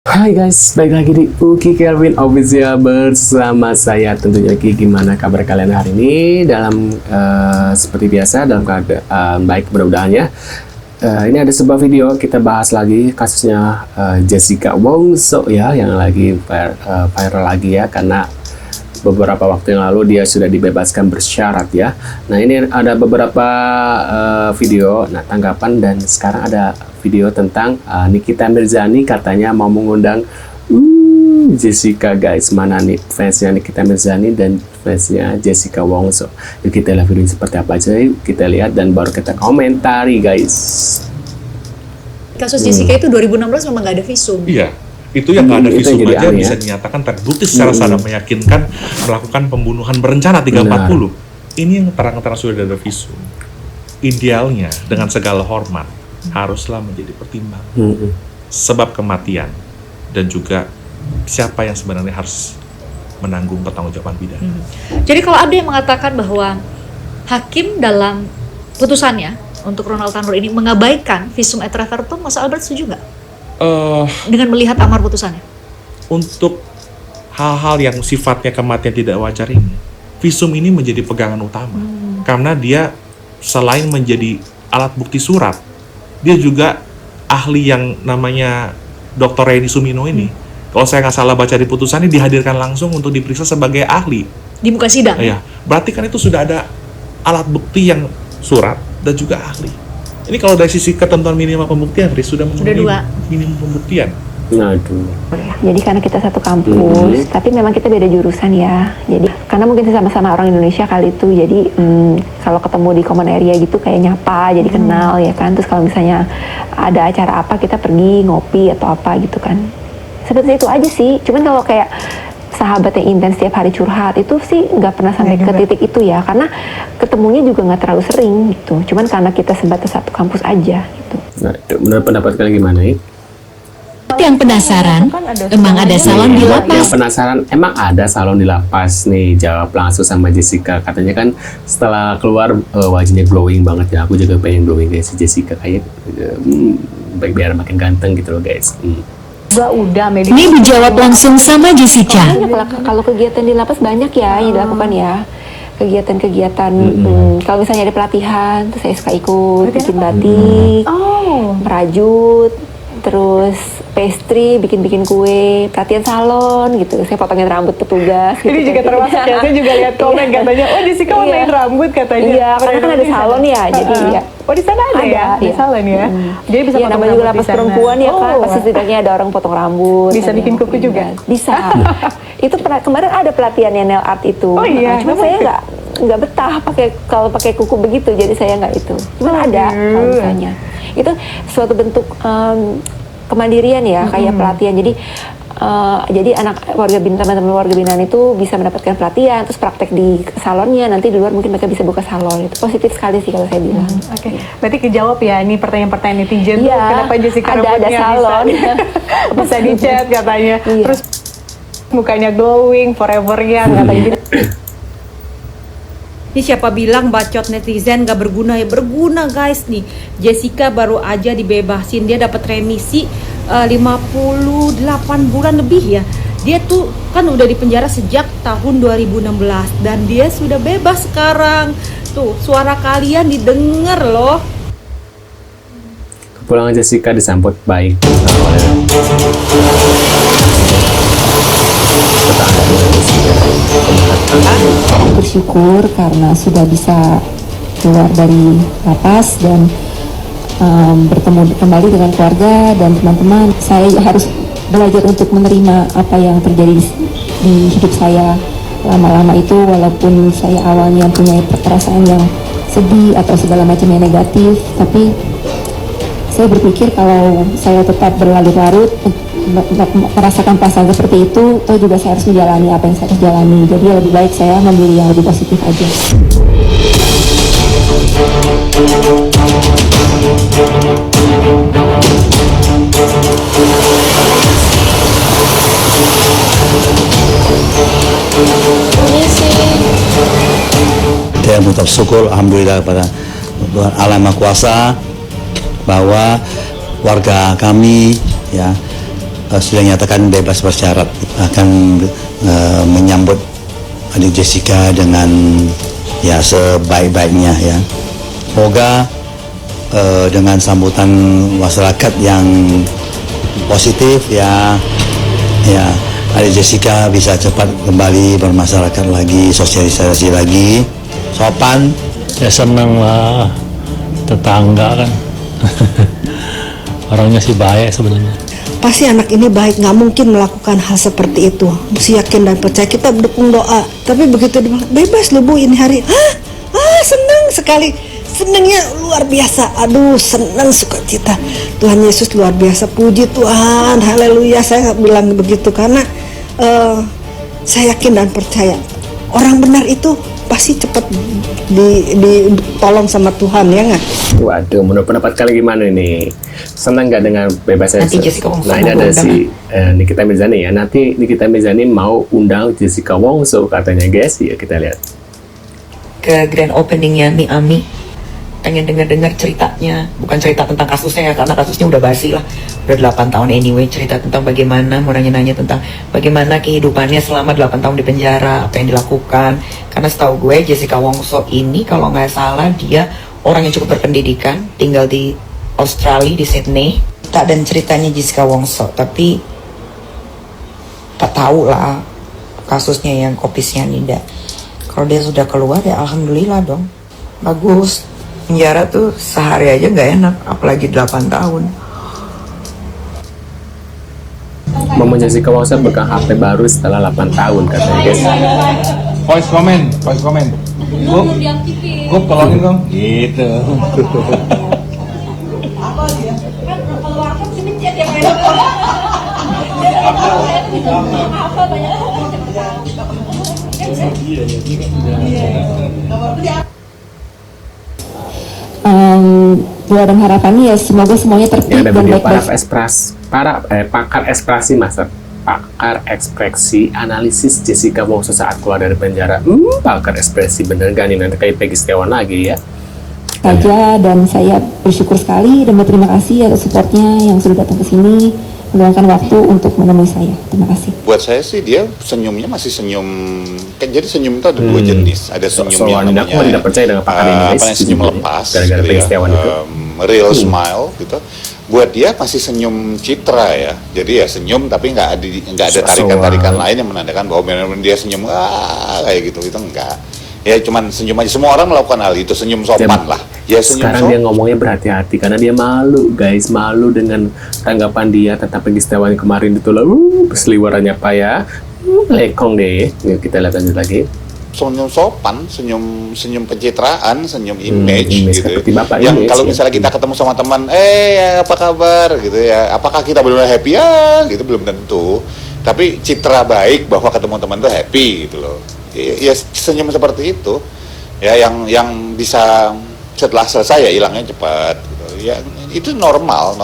Hai guys, balik lagi di Uki Kelvin Official bersama saya tentunya Ki. Gimana kabar kalian hari ini? Seperti biasa dalam keadaan baik mudah-mudahan ya. Ini ada sebuah video kita bahas lagi kasusnya Jessica Wongso ya, yang lagi viral lagi ya, karena beberapa waktu yang lalu dia sudah dibebaskan bersyarat ya. Nah, ini ada beberapa video, tanggapan, dan sekarang ada video tentang Nikita Mirzani katanya mau mengundang Jessica guys. Mana nih fansnya Nikita Mirzani dan fansnya Jessica Wongso? Yuk kita lihat video seperti apa aja, yuk kita lihat dan baru kita komentari guys. Kasus Jessica itu 2016 memang nggak ada visum. Iya, itu yang nggak ada Itu visum yang jadi aja aneh, bisa ya. dinyatakan terbukti secara sangat meyakinkan melakukan pembunuhan berencana 340. Ini yang terang-terang sudah ada visum. Idealnya dengan segala hormat haruslah menjadi pertimbangan. Sebab kematian dan juga siapa yang sebenarnya harus menanggung pertanggungjawaban pidana. Jadi kalau ada yang mengatakan bahwa hakim dalam putusannya untuk Ronald Tanur ini mengabaikan visum et repertum, Mas Albert setuju nggak dengan melihat amar putusannya? Untuk hal-hal yang sifatnya kematian tidak wajar ini, visum ini menjadi pegangan utama. Karena dia selain menjadi alat bukti surat, dia juga ahli yang namanya Dr. Reni Sumino ini. Kalau saya nggak salah baca di putusannya, dihadirkan langsung untuk diperiksa sebagai ahli. Di muka sidang? Iya, berarti kan itu sudah ada alat bukti yang surat dan juga ahli. Ini kalau dari sisi ketentuan minimal pembuktian, Riz, sudah memenuhi dua. minimum pembuktian. Aduh. Jadi karena kita satu kampus, tapi memang kita beda jurusan ya. Jadi karena mungkin sama-sama orang Indonesia kali itu, jadi kalau ketemu di common area gitu kayak nyapa, jadi kenal ya kan. Terus kalau misalnya ada acara apa kita pergi ngopi atau apa gitu kan. Seperti itu aja sih. Cuman kalau kayak sahabat yang intens tiap hari curhat itu sih nggak pernah sampai ke titik itu ya, karena ketemunya juga nggak terlalu sering gitu. Cuman karena kita sebatas satu kampus aja gitu. Nah, menurut pendapat kalian gimana ya? Yang penasaran, emang ada salon di Yang lapas? penasaran, emang ada salon di lapas nih? Jawab langsung sama Jessica. Katanya kan setelah keluar wajahnya glowing banget ya. Aku juga pengen glowing kayak si Jessica, kayak baik biar makin ganteng gitu loh guys. Udah Ini dijawab langsung sama Jessica. Kalau kegiatan di lapas banyak ya yang dilakukan ya, kegiatan-kegiatan. Kalau misalnya ada pelatihan, terus saya suka ikut bikin batik, merajut, terus pastry, bikin kue, pelatihan salon gitu. Saya potongin rambut petugas. Ini juga termasuk ya, saya juga lihat komen katanya, oh Jessica mau main rambut katanya. Iya, karena kan ada salon ya, jadi ya. Oh di sana ada ya, di salon ya. Jadi bisa potong namanya juga rambut di lapas sana. perempuan ya kan, pasti setidaknya ada orang potong rambut. Bisa ada bikin yang kuku juga? Bisa. Itu kemarin ada pelatihannya nail art itu. Oh iya, Cuma saya nggak betah kalau pakai kuku begitu, jadi saya nggak itu. Cuman ada kalau misalnya. Itu suatu bentuk kemandirian ya, kayak pelatihan. Jadi anak warga binaan, teman-teman warga binaan itu bisa mendapatkan pelatihan, terus praktek di salonnya, nanti di luar mungkin mereka bisa buka salon. Itu positif sekali sih kalau saya bilang. Oke, berarti kejawab ya ini pertanyaan-pertanyaan netizen tuh, Iya, kenapa Jessica ada rambutnya salon. bisa dicet katanya. Iya. Terus mukanya glowing forever ya katanya. Ini siapa bilang bacot netizen gak berguna? Ya berguna guys nih. Jessica baru aja dibebasin, dia dapat remisi 58 bulan lebih ya. Dia tuh kan udah dipenjara sejak tahun 2016 dan dia sudah bebas sekarang. Tuh suara kalian didengar loh. Kepulangan Jessica disambut baik oleh Bersyukur karena sudah bisa keluar dari lapas dan bertemu kembali dengan keluarga dan teman-teman. Saya harus belajar untuk menerima apa yang terjadi di hidup saya lama-lama itu, walaupun saya awalnya punya perasaan yang sedih atau segala macam yang negatif, tapi saya berpikir kalau saya tetap berlarut-larut merasakan perasaan seperti itu, toh juga saya harus menjalani apa yang saya harus jalani. Jadi lebih baik saya memilih yang lebih positif aja. Saya mengucap syukur alhamdulillah kepada Tuhan Allah Maha Kuasa bahwa warga kami ya sudah nyatakan bebas bersyarat, akan menyambut adik Jessica dengan ya sebaik-baiknya ya. Semoga dengan sambutan masyarakat yang positif ya adik Jessica bisa cepat kembali bermasyarakat lagi, sosialisasi lagi, sopan. Ya senang lah, tetangga kan. Orangnya sih baik sebenarnya. Pasti anak ini baik, nggak mungkin melakukan hal seperti itu. Mesti yakin dan percaya, kita mendukung doa. Tapi begitu dia bilang, bebas lu Bu ini hari, senang sekali. Senangnya luar biasa, aduh senang sukacita. Tuhan Yesus luar biasa, puji Tuhan, haleluya. Saya bilang begitu karena saya yakin dan percaya orang benar itu pasti cepat ditolong sama Tuhan, ya nggak? Waduh, menurut pendapat kalian gimana nih? Senang nggak dengan bebasnya? Nanti Jessica Wongso. Nah, ini ada si Nikita Mirzani ya. Nanti Nikita Mirzani mau undang Jessica Wongso katanya, guys. Ya kita lihat. Ke grand openingnya Miami, pengen dengar ceritanya, bukan cerita tentang kasusnya ya, karena kasusnya udah basi lah, udah 8 tahun anyway. Cerita tentang bagaimana, mau nanya tentang bagaimana kehidupannya selama 8 tahun di penjara, apa yang dilakukan. Karena setahu gue Jessica Wongso ini kalau nggak salah dia orang yang cukup berpendidikan, tinggal di Australia, di Sydney. Tak dan ceritanya Jessica Wongso, tapi tak tahu lah kasusnya yang kopi sianida. Kalau dia sudah keluar ya alhamdulillah dong, bagus. Penjara tuh sehari aja nggak enak, apalagi 8 tahun. Mama Jessica Wongso pegang HP baru setelah 8 tahun katanya, guys. Voice comment. Gup tolongin dong. Gitu. Doa dan harapannya ya semoga semuanya tertib Ya, ada dan video baik-baik. pakar ekspresi analisis Jessica Wongso saat keluar dari penjara. Pakar ekspresi bener gak nih, nanti kayak Peggy Setiawan lagi ya. Saja, dan saya bersyukur sekali dan berterima kasih atas supportnya yang sudah datang ke sini, meluangkan waktu untuk menemui saya. Terima kasih. Buat saya sih dia senyumnya masih senyum. Kan jadi senyum itu ada dua jenis. Ada senyum yang namanya aku tidak percaya dengan pakar ini, guys. senyum lepas, gara-gara gitu Peggy ya, Setiawan itu. real smile gitu. Buat dia masih senyum citra ya. Jadi ya senyum tapi nggak ada tarikan-tarikan lain yang menandakan bahwa benar-benar dia senyum kayak gitu enggak. Ya cuman senyum aja. Semua orang melakukan hal itu, senyum sopan lah. Ya senyum sekarang sopan. dia ngomongnya berhati-hati karena dia malu, guys. Malu dengan tanggapan dia tentang Peggy Setiawan yang kemarin itu lah. Seliwerannya apa ya? Lekong deh. Yuk kita lihat lanjut lagi. Senyum sopan, senyum pencitraan, senyum image gitu. Bapak Yang image, kalau ya. misalnya kita ketemu sama teman, apa kabar gitu ya. Apakah kita benar-benar happy ya? Gitu belum tentu. Tapi citra baik bahwa ketemu teman itu happy gitu loh. Ya senyum seperti itu. Ya yang bisa setelah selesai ya hilangnya cepat gitu. Ya itu normal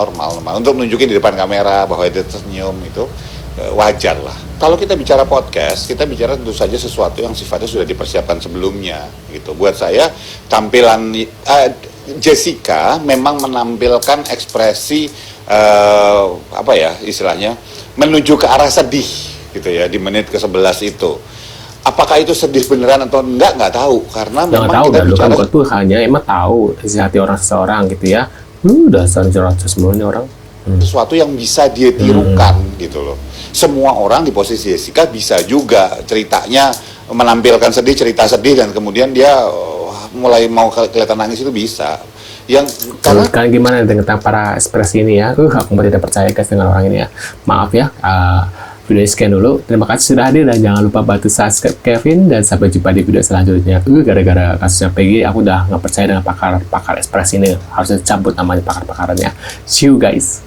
untuk nunjukin di depan kamera bahwa dia tersenyum itu wajar lah. Kalau kita bicara podcast, kita bicara tentu saja sesuatu yang sifatnya sudah dipersiapkan sebelumnya gitu. Buat saya tampilan Jessica memang menampilkan ekspresi istilahnya menuju ke arah sedih gitu ya di menit ke-11 itu. Apakah itu sedih beneran atau nggak tahu karena memang tahu kita bicara kan tuh hanya emang tahu isi hati orang seseorang gitu ya. Dasar curhat semuanya orang. Sesuatu yang bisa dia tirukan gitu loh. Semua orang di posisi Jessica bisa juga ceritanya menampilkan cerita sedih dan kemudian dia mulai mau kelihatan nangis itu bisa. Yang karena kalian gimana tentang para ekspresi ini ya? Aku tidak percaya guys dengan orang ini ya. Maaf ya. Video sekian dulu. Terima kasih sudah hadir dan jangan lupa bantu subscribe Kevin dan sampai jumpa di video selanjutnya. Gara-gara kasusnya Peggy, aku udah nggak percaya dengan pakar ekspresi ini. Harusnya cabut namanya pakar-pakarannya. See you guys.